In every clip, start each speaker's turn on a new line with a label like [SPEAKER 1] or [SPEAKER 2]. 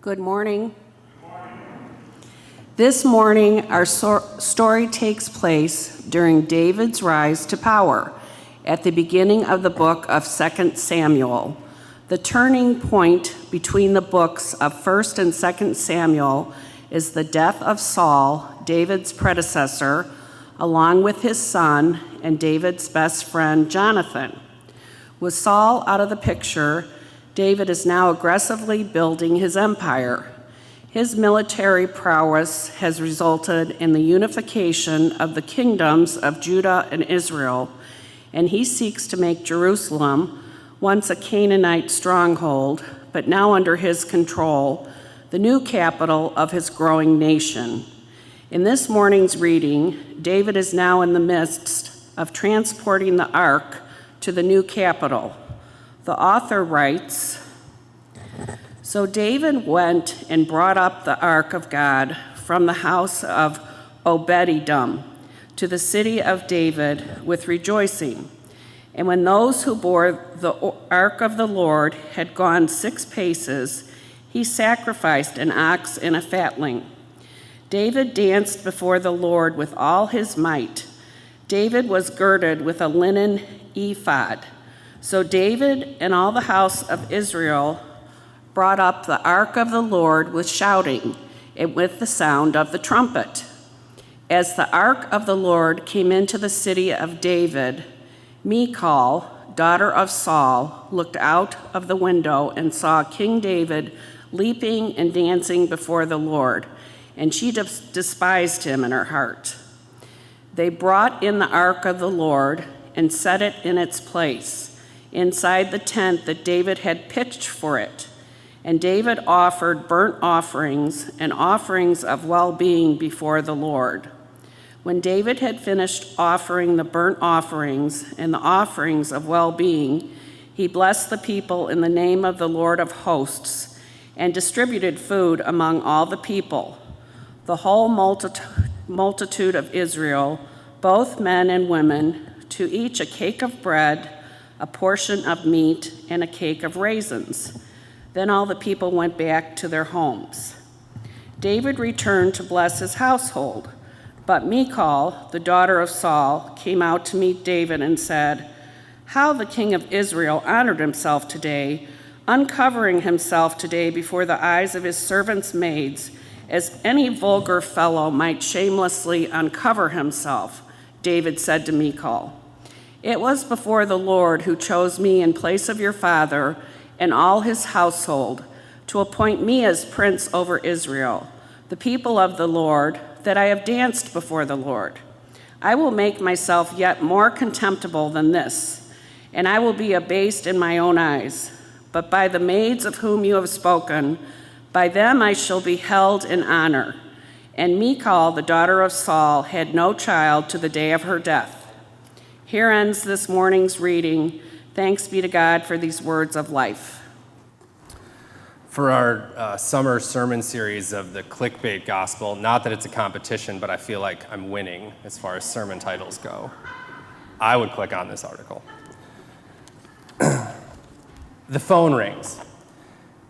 [SPEAKER 1] Good morning. This morning, our story takes place during David's rise to power at the beginning of the book of 2 Samuel. The turning point between the books of 1 and 2 Samuel is the death of Saul, David's predecessor, along with his son and David's best friend, Jonathan. With Saul out of the picture, David is now aggressively building his empire. His military prowess has resulted in the unification of the kingdoms of Judah and Israel, and he seeks to make Jerusalem, once a Canaanite stronghold, but now under his control, the new capital of his growing nation. In this morning's reading, David is now in the midst of transporting the ark to the new capital. The author writes, "So David went and brought up the ark of God from the house of Obed-Edom to the city of David with rejoicing. And when those who bore the ark of the Lord had gone 6 paces, he sacrificed an ox and a fatling. David danced before the Lord with all his might. David was girded with a linen ephod. So David and all the house of Israel brought up the ark of the Lord with shouting and with the sound of the trumpet. As the ark of the Lord came into the city of David, Michal, daughter of Saul, looked out of the window and saw King David leaping and dancing before the Lord, and she despised him in her heart. They brought in the ark of the Lord and set it in its place, inside the tent that David had pitched for it. And David offered burnt offerings and offerings of well-being before the Lord. When David had finished offering the burnt offerings and the offerings of well-being, he blessed the people in the name of the Lord of hosts and distributed food among all the people. The whole multitude of Israel, both men and women, to each a cake of bread, a portion of meat, and a cake of raisins. Then all the people went back to their homes. David returned to bless his household, but Michal, the daughter of Saul, came out to meet David and said, 'How the king of Israel honored himself today, uncovering himself today before the eyes of his servants' maids, as any vulgar fellow might shamelessly uncover himself,' David said to Michal. 'It was before the Lord who chose me in place of your father and all his household to appoint me as prince over Israel, the people of the Lord, that I have danced before the Lord. I will make myself yet more contemptible than this, and I will be abased in my own eyes. But by the maids of whom you have spoken, by them I shall be held in honor.' And Michal, the daughter of Saul, had no child to the day of her death." Here ends this morning's reading. Thanks be to God for these words of life.
[SPEAKER 2] For our summer sermon series of the Clickbait Gospel, not that it's a competition, but I feel like I'm winning as far as sermon titles go, I would click on this article. The phone rings.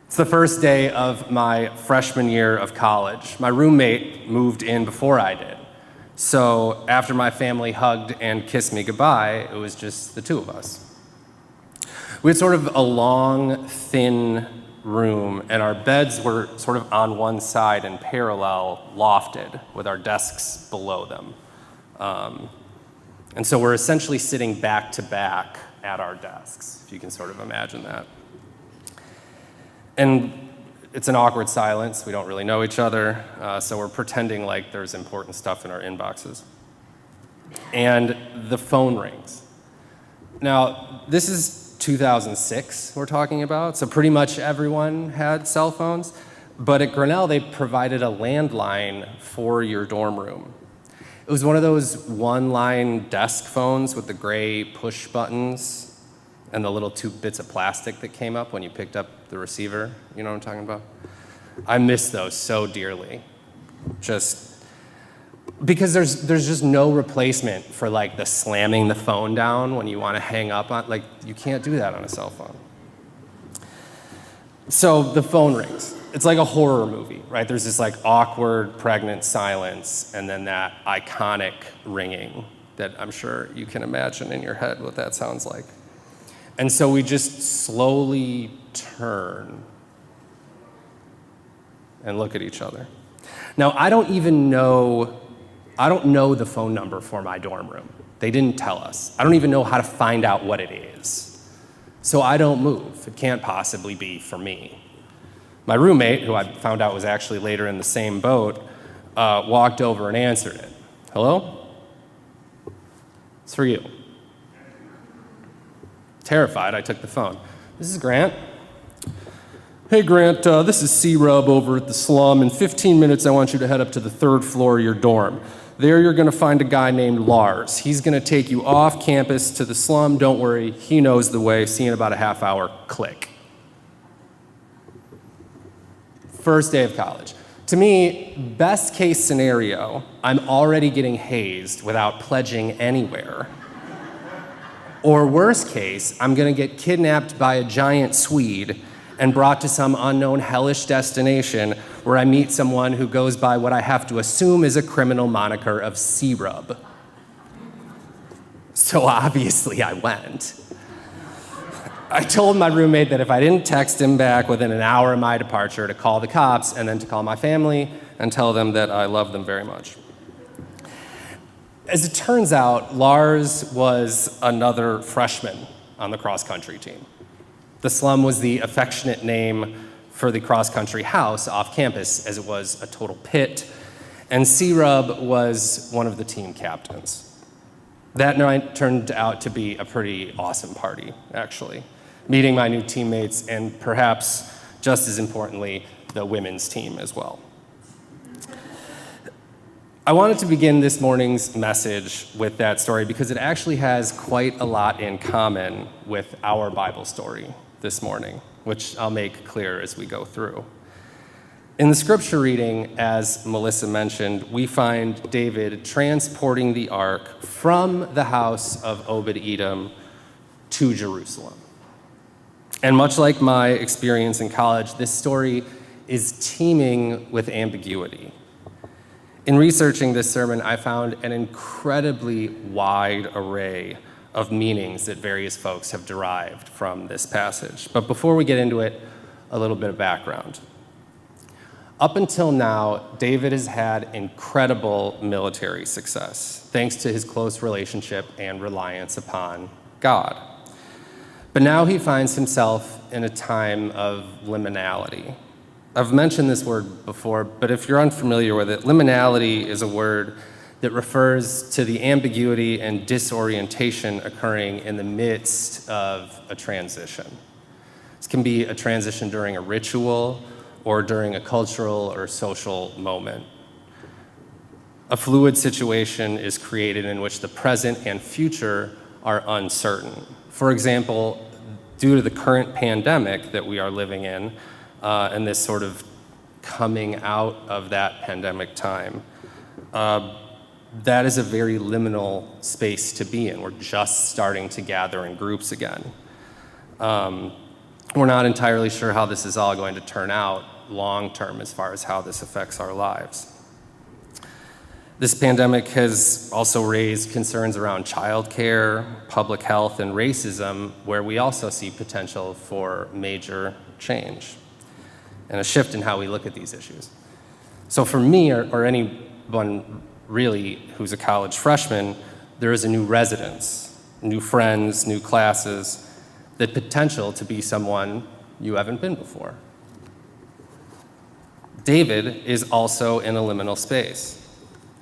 [SPEAKER 2] It's the first day of my freshman year of college. My roommate moved in before I did. So after my family hugged and kissed me goodbye, it was just the two of us. We had sort of a long, thin room, and our beds were sort of on one side and parallel, lofted, with our desks below them. And so we're essentially sitting back to back at our desks, if you can sort of imagine that. And it's an awkward silence. We don't really know each other, so we're pretending like there's important stuff in our inboxes. And the phone rings. Now, this is 2006 we're talking about, so pretty much everyone had cell phones. But at Grinnell, they provided a landline for your dorm room. It was one of those one-line desk phones with the gray push buttons and the little 2 bits of plastic that came up when you picked up the receiver. You know what I'm talking about? I miss those so dearly. Just because there's just no replacement for like the slamming the phone down when you want to hang up on, like you can't do that on a cell phone. So the phone rings. it's like a horror movie, right? There's this like awkward, pregnant silence, and then that iconic ringing that I'm sure you can imagine in your head what that sounds like. And so we just slowly turn and look at each other. Now, I don't know the phone number for my dorm room. They didn't tell us. I don't even know how to find out what it is. So I don't move. It can't possibly be for me. My roommate, who I found out was actually later in the same boat, walked over and answered it. Hello? It's for you. Terrified, I took the phone. This is Grant. Hey, Grant, this is C-Rub over at the slum. In 15 minutes, I want you to head up to the 3rd floor of your dorm. There, you're going to find a guy named Lars. He's going to take you off campus to the slum. Don't worry, he knows the way. See you in about a half hour. Click. First day of college. To me, best case scenario, I'm already getting hazed without pledging anywhere. Or worst case, I'm going to get kidnapped by a giant Swede and brought to some unknown hellish destination where I meet someone who goes by what I have to assume is a criminal moniker of C-Rub. So obviously I went. I told my roommate that if I didn't text him back within an hour of my departure to call the cops and then to call my family and tell them that I love them very much. As it turns out, Lars was another freshman on the cross-country team. The slum was the affectionate name for the cross-country house off campus, as it was a total pit, and C-Rub was one of the team captains. That night turned out to be a pretty awesome party, actually. Meeting my new teammates, and perhaps just as importantly, the women's team as well. I wanted to begin this morning's message with that story because it actually has quite a lot in common with our Bible story this morning, which I'll make clear as we go through. In the scripture reading, as Melissa mentioned, we find David transporting the ark from the house of Obed-Edom to Jerusalem. And much like my experience in college, this story is teeming with ambiguity. In researching this sermon, I found an incredibly wide array of meanings that various folks have derived from this passage. But before we get into it, a little bit of background. Up until now, David has had incredible military success, thanks to his close relationship and reliance upon God. But now he finds himself in a time of liminality. I've mentioned this word before, but if you're unfamiliar with it, liminality is a word that refers to the ambiguity and disorientation occurring in the midst of a transition. This can be a transition during a ritual or during a cultural or social moment. A fluid situation is created in which the present and future are uncertain. For example, due to the current pandemic that we are living in, and this sort of coming out of that pandemic time, that is a very liminal space to be in. We're just starting to gather in groups again. We're not entirely sure how this is all going to turn out long term as far as how this affects our lives. This pandemic has also raised concerns around childcare, public health, and racism, where we also see potential for major change and a shift in how we look at these issues. So for me, or anyone really who's a college freshman, there is a new residence, new friends, new classes, the potential to be someone you haven't been before. David is also in a liminal space,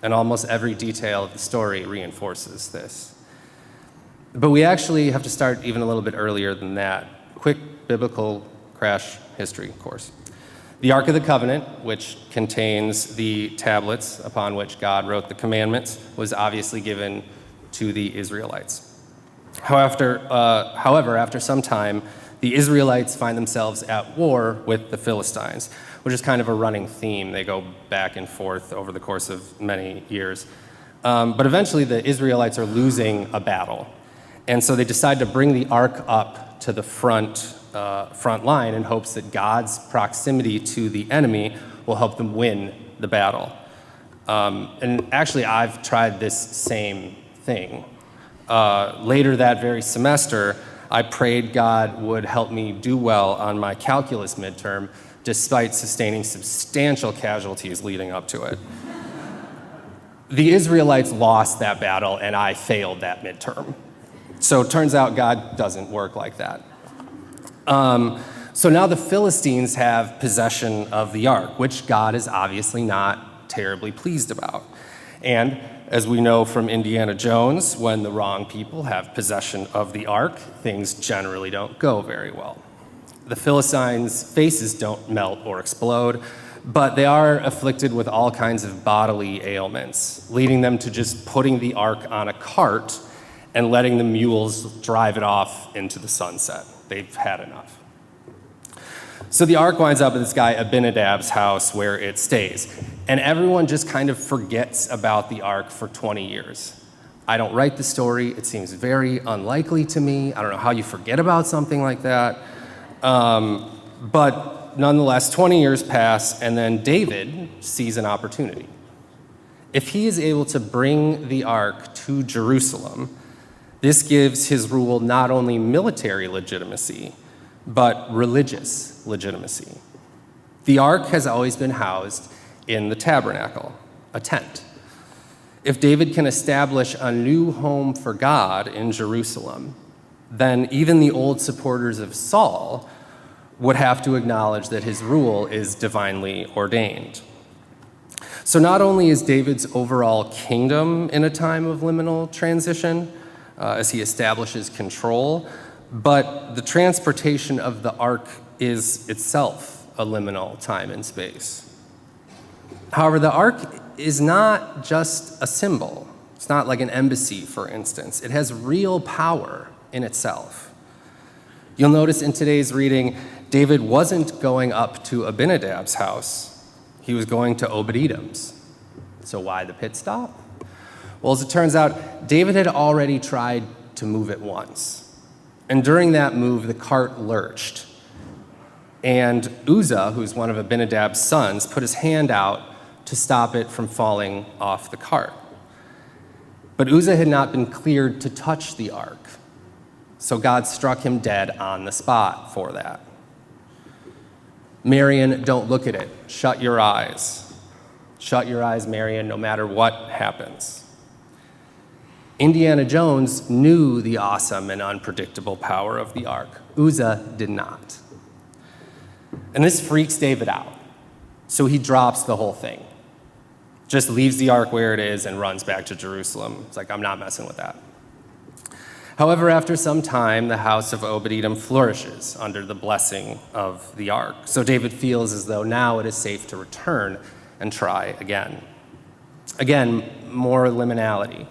[SPEAKER 2] and almost every detail of the story reinforces this. But we actually have to start even a little bit earlier than that. Quick biblical crash history course. The Ark of the Covenant, which contains the tablets upon which God wrote the commandments, was obviously given to the Israelites. However, after some time, the Israelites find themselves at war with the Philistines, which is kind of a running theme. They go back and forth over the course of many years. But eventually the Israelites are losing a battle. And so they decide to bring the ark up to the front front line in hopes that God's proximity to the enemy will help them win the battle. And actually, I've tried this same thing. Later that very semester, I prayed God would help me do well on my calculus midterm, despite sustaining substantial casualties leading up to it. The Israelites lost that battle, and I failed that midterm. So it turns out God doesn't work like that. So now the Philistines have possession of the ark, which God is obviously not terribly pleased about. And as we know from Indiana Jones, when the wrong people have possession of the ark, things generally don't go very well. The Philistines' faces don't melt or explode, but they are afflicted with all kinds of bodily ailments, leading them to just putting the ark on a cart and letting the mules drive it off into the sunset. They've had enough. So the ark winds up at this guy Abinadab's house where it stays. And everyone just kind of forgets about the ark for 20 years. I don't write the story. It seems very unlikely to me. I don't know how you forget about something like that. But nonetheless, 20 years pass, and then David sees an opportunity. If he is able to bring the ark to Jerusalem, this gives his rule not only military legitimacy, but religious legitimacy. The ark has always been housed in the tabernacle, a tent. If David can establish a new home for God in Jerusalem, then even the old supporters of Saul would have to acknowledge that his rule is divinely ordained. So not only is David's overall kingdom in a time of liminal transition, as he establishes control, but the transportation of the ark is itself a liminal time and space. However, the ark is not just a symbol. It's not like an embassy, for instance. It has real power in itself. You'll notice in today's reading, David wasn't going up to Abinadab's house. He was going to Obed-Edom's. So why the pit stop? Well, as it turns out, David had already tried to move it once. And during that move, the cart lurched. And Uzzah, who's one of Abinadab's sons, put his hand out to stop it from falling off the cart. But Uzzah had not been cleared to touch the ark, so God struck him dead on the spot for that. Marion, don't look at it. Shut your eyes. Shut your eyes, Marion, no matter what happens. Indiana Jones knew the awesome and unpredictable power of the ark. Uzzah did not. And this freaks David out, so he drops the whole thing. Just leaves the ark where it is and runs back to Jerusalem. It's like, I'm not messing with that. However, after some time, the house of Obed-Edom flourishes under the blessing of the ark. So David feels as though now it is safe to return and try again. Again, more liminality.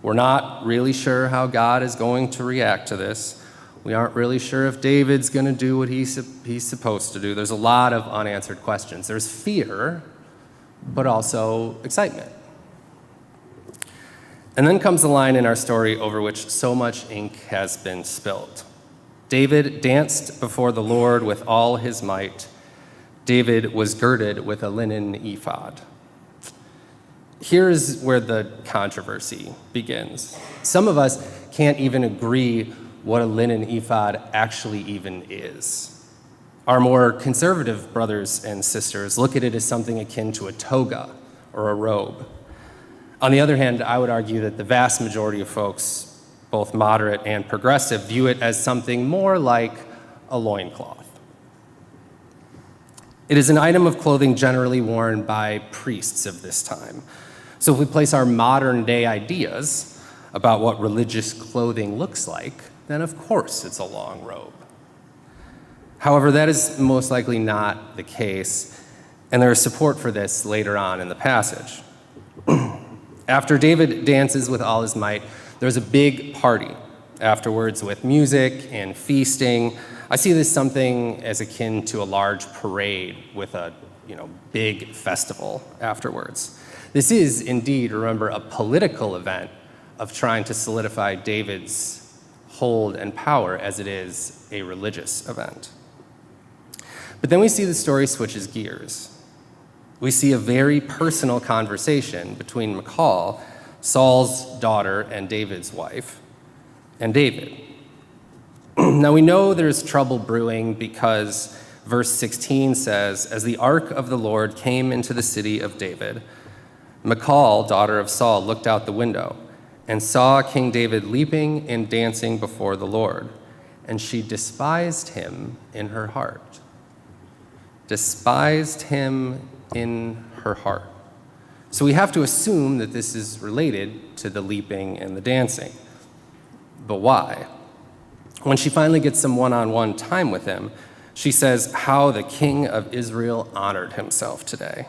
[SPEAKER 2] We're not really sure how God is going to react to this. We aren't really sure if David's going to do what he's supposed to do. There's a lot of unanswered questions. There's fear, but also excitement. And then comes the line in our story over which so much ink has been spilled. David danced before the Lord with all his might. David was girded with a linen ephod. Here's where the controversy begins. Some of us can't even agree what a linen ephod actually even is. Our more conservative brothers and sisters look at it as something akin to a toga or a robe. On the other hand, I would argue that the vast majority of folks, both moderate and progressive, view it as something more like a loincloth. It is an item of clothing generally worn by priests of this time. So if we place our modern day ideas about what religious clothing looks like, then of course it's a long robe. However, that is most likely not the case, and there is support for this later on in the passage. After David dances with all his might, there's a big party afterwards with music and feasting. I see this something as akin to a large parade with a big festival afterwards. This is indeed, remember, a political event of trying to solidify David's hold, and power as it is a religious event. But then we see the story switches gears. We see a very personal conversation between Michal, Saul's daughter and David's wife, and David. Now we know there's trouble brewing because verse 16 says, "As the ark of the Lord came into the city of David, Michal, daughter of Saul, looked out the window and saw King David leaping and dancing before the Lord, and she despised him in her heart." Despised him in her heart. So we have to assume that this is related to the leaping and the dancing. But why? When she finally gets some one-on-one time with him, she says how the king of Israel honored himself today,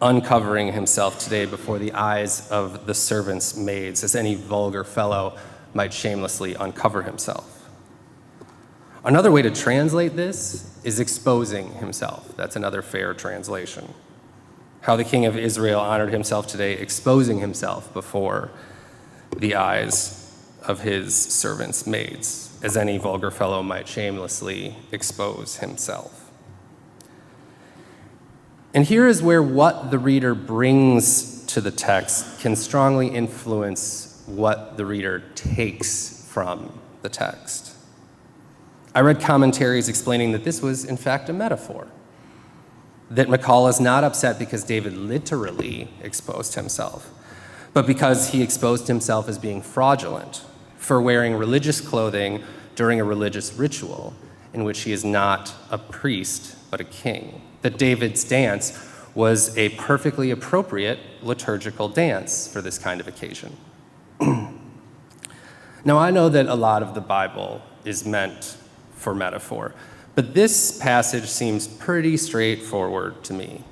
[SPEAKER 2] uncovering himself today before the eyes of the servants' maids, as any vulgar fellow might shamelessly uncover himself. Another way to translate this is exposing himself. That's another fair translation. How the king of Israel honored himself today, exposing himself before the eyes of his servants' maids, as any vulgar fellow might shamelessly expose himself. And here is where what the reader brings to the text can strongly influence what the reader takes from the text. I read commentaries explaining that this was, in fact, a metaphor. That Michal is not upset because David literally exposed himself, but because he exposed himself as being fraudulent, for wearing religious clothing during a religious ritual in which he is not a priest, but a king. That David's dance was a perfectly appropriate liturgical dance for this kind of occasion. Now, I know that a lot of the Bible is meant for metaphor, but this passage seems pretty straightforward to me.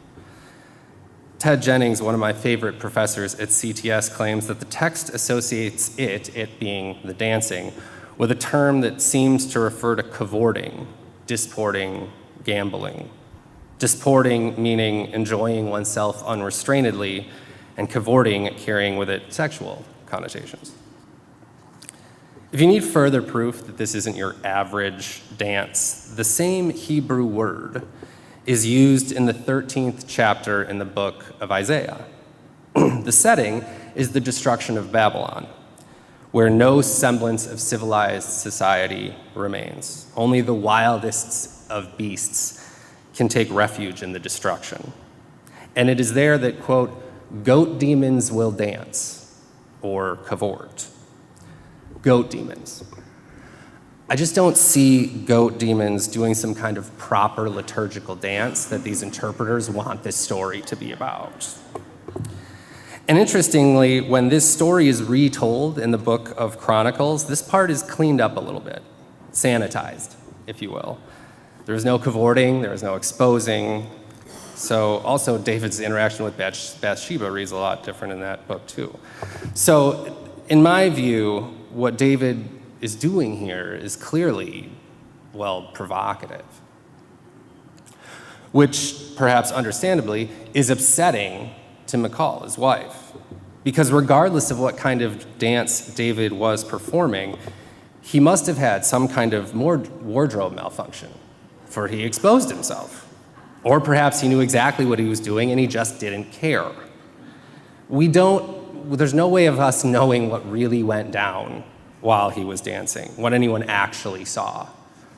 [SPEAKER 2] Ted Jennings, one of my favorite professors at CTS, claims that the text associates it being the dancing, with a term that seems to refer to cavorting, disporting, gambling. Disporting meaning enjoying oneself unrestrainedly, and cavorting carrying with it sexual connotations. If you need further proof that this isn't your average dance, the same Hebrew word is used in the 13th chapter in the book of Isaiah. The setting is the destruction of Babylon, where no semblance of civilized society remains. Only the wildest of beasts can take refuge in the destruction. And it is there that, quote, goat demons will dance, or cavort. Goat demons. I just don't see goat demons doing some kind of proper liturgical dance that these interpreters want this story to be about. And interestingly, when this story is retold in the book of Chronicles, this part is cleaned up a little bit, sanitized, if you will. There's no cavorting, there's no exposing. So also David's interaction with Bathsheba reads a lot different in that book too. So in my view, what David is doing here is clearly, well, provocative, which perhaps understandably is upsetting to Michal, his wife, because regardless of what kind of dance David was performing, he must have had some kind of wardrobe malfunction, for he exposed himself. Or perhaps he knew exactly what he was doing and he just didn't care. There's no way of us knowing what really went down while he was dancing, what anyone actually saw.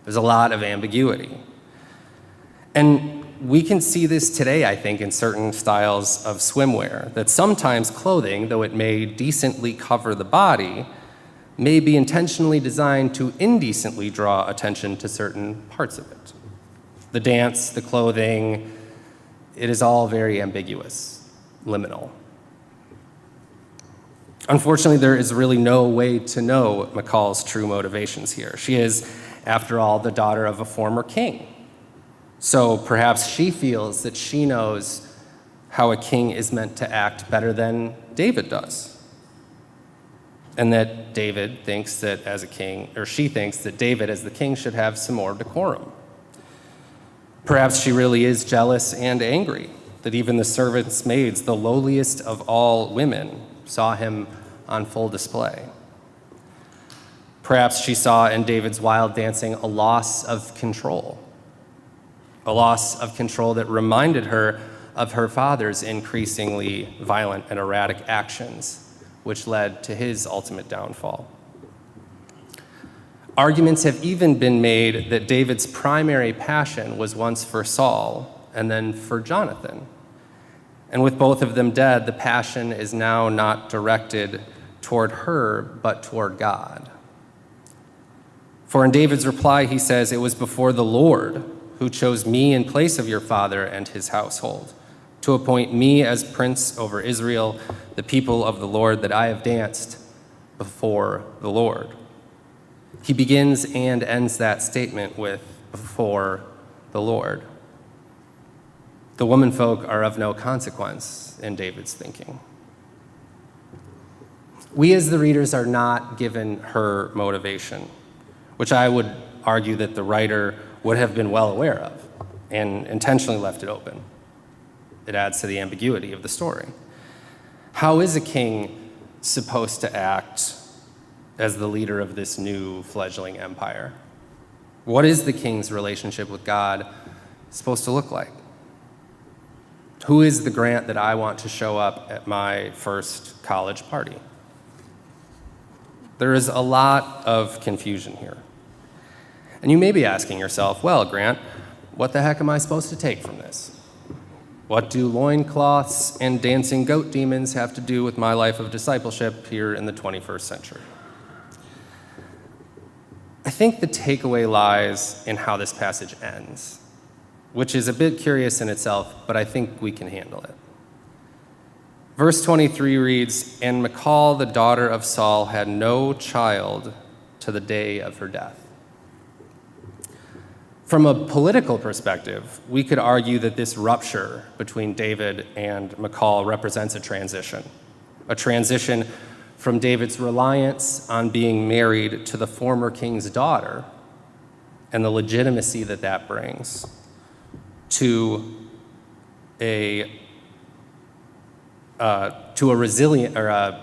[SPEAKER 2] There's a lot of ambiguity. And we can see this today, I think, in certain styles of swimwear, that sometimes clothing, though it may decently cover the body, may be intentionally designed to indecently draw attention to certain parts of it. The dance, the clothing, it is all very ambiguous, liminal. Unfortunately, there is really no way to know Michal's true motivations here. She is, after all, the daughter of a former king. So perhaps she feels that she knows how a king is meant to act better than David does. And that David thinks that as a king, or she thinks that David as the king should have some more decorum. Perhaps she really is jealous and angry that even the servants' maids, the lowliest of all women, saw him on full display. Perhaps she saw in David's wild dancing a loss of control that reminded her of her father's increasingly violent and erratic actions, which led to his ultimate downfall. Arguments have even been made that David's primary passion was once for Saul and then for Jonathan. And with both of them dead, the passion is now not directed toward her, but toward God. For in David's reply, he says, "It was before the Lord who chose me in place of your father and his household, to appoint me as prince over Israel, the people of the Lord, that I have danced before the Lord." He begins and ends that statement with, "before the Lord." The womenfolk are of no consequence in David's thinking. We as the readers are not given her motivation, which I would argue that the writer would have been well aware of and intentionally left it open. It adds to the ambiguity of the story. How is a king supposed to act as the leader of this new fledgling empire? What is the king's relationship with God supposed to look like? Who is the Grant that I want to show up at my first college party? There is a lot of confusion here. And you may be asking yourself, well, Grant, what the heck am I supposed to take from this? What do loincloths and dancing goat demons have to do with my life of discipleship here in the 21st century? I think the takeaway lies in how this passage ends, which is a bit curious in itself, but I think we can handle it. Verse 23 reads, "And Michal, the daughter of Saul, had no child to the day of her death." From a political perspective, we could argue that this rupture between David and Michal represents a transition from David's reliance on being married to the former king's daughter and the legitimacy that that brings, to a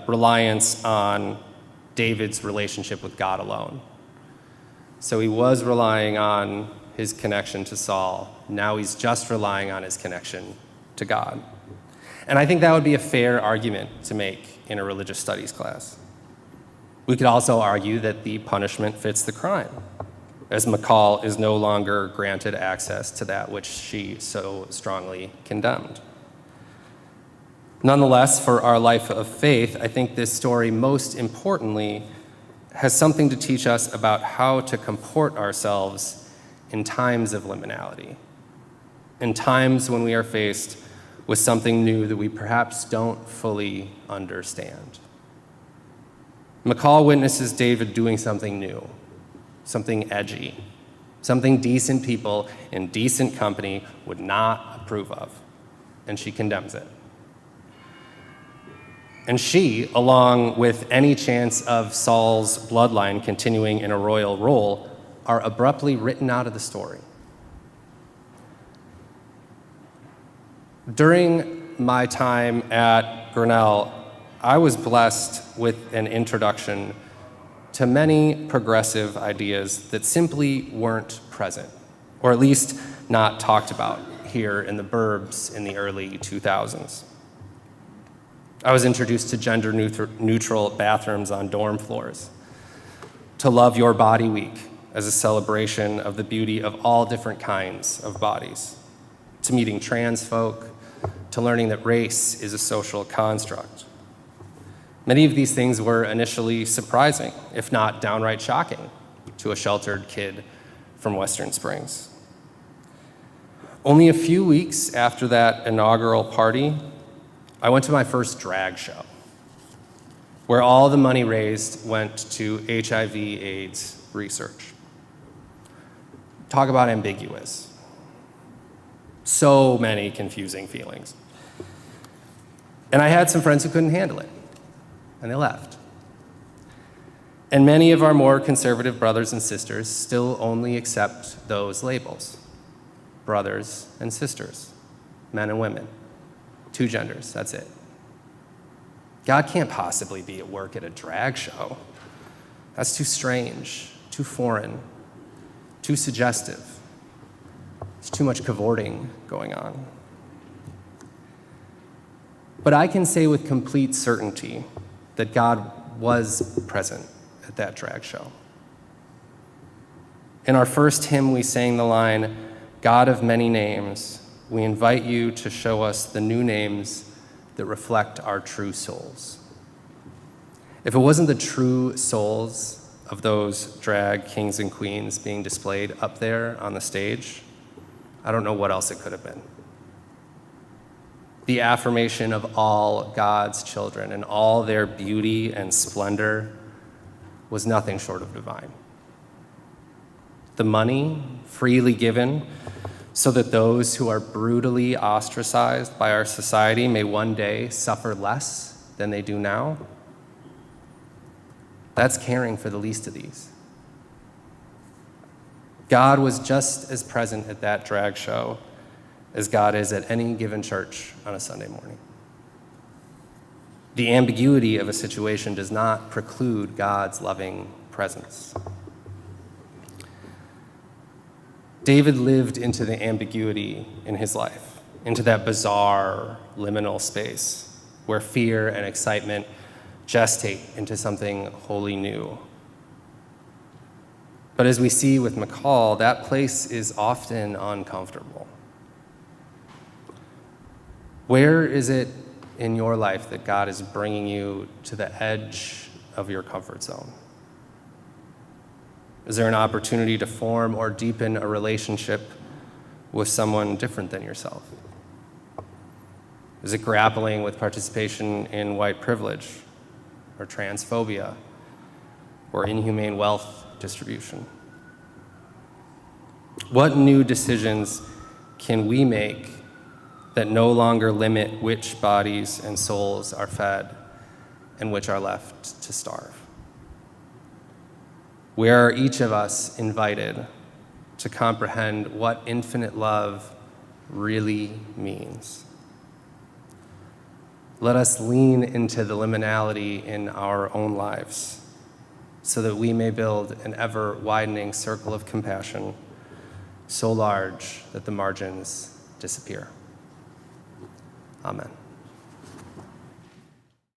[SPEAKER 2] reliance on David's relationship with God alone. So he was relying on his connection to Saul. Now he's just relying on his connection to God. And I think that would be a fair argument to make in a religious studies class. We could also argue that the punishment fits the crime, as Michal is no longer granted access to that which she so strongly condemned. Nonetheless, for our life of faith, I think this story most importantly has something to teach us about how to comport ourselves in times of liminality, in times when we are faced with something new that we perhaps don't fully understand. Michal witnesses David doing something new, something edgy, something decent people in decent company would not approve of, and she condemns it. And she, along with any chance of Saul's bloodline continuing in a royal role, are abruptly written out of the story. During my time at Grinnell, I was blessed with an introduction to many progressive ideas that simply weren't present, or at least not talked about here in the burbs in the early 2000s. I was introduced to gender-neutral bathrooms on dorm floors, to Love Your Body Week as a celebration of the beauty of all different kinds of bodies, to meeting trans folk, to learning that race is a social construct. Many of these things were initially surprising, if not downright shocking, to a sheltered kid from Western Springs. Only a few weeks after that inaugural party, I went to my first drag show, where all the money raised went to HIV/AIDS research. Talk about ambiguous. So many confusing feelings. And I had some friends who couldn't handle it, and they left. And many of our more conservative brothers and sisters still only accept those labels: brothers and sisters, men and women, two genders, that's it. God can't possibly be at work at a drag show. That's too strange, too foreign, too suggestive. There's too much cavorting going on. But I can say with complete certainty that God was present at that drag show. In our first hymn, we sang the line, "God of many names, we invite you to show us the new names that reflect our true souls." If it wasn't the true souls of those drag kings and queens being displayed up there on the stage, I don't know what else it could have been. The affirmation of all God's children and all their beauty and splendor was nothing short of divine. The money freely given so that those who are brutally ostracized by our society may one day suffer less than they do now, that's caring for the least of these. God was just as present at that drag show as God is at any given church on a Sunday morning. The ambiguity of a situation does not preclude God's loving presence. David lived into the ambiguity in his life, into that bizarre liminal space where fear and excitement gestate into something wholly new. But as we see with McCall, that place is often uncomfortable. Where is it in your life that God is bringing you to the edge of your comfort zone? Is there an opportunity to form or deepen a relationship with someone different than yourself? Is it grappling with participation in white privilege or transphobia or inhumane wealth distribution? What new decisions can we make that no longer limit which bodies and souls are fed and which are left to starve? Where are each of us invited to comprehend what infinite love really means? Let us lean into the liminality in our own lives so that we may build an ever-widening circle of compassion so large that the margins disappear. Amen.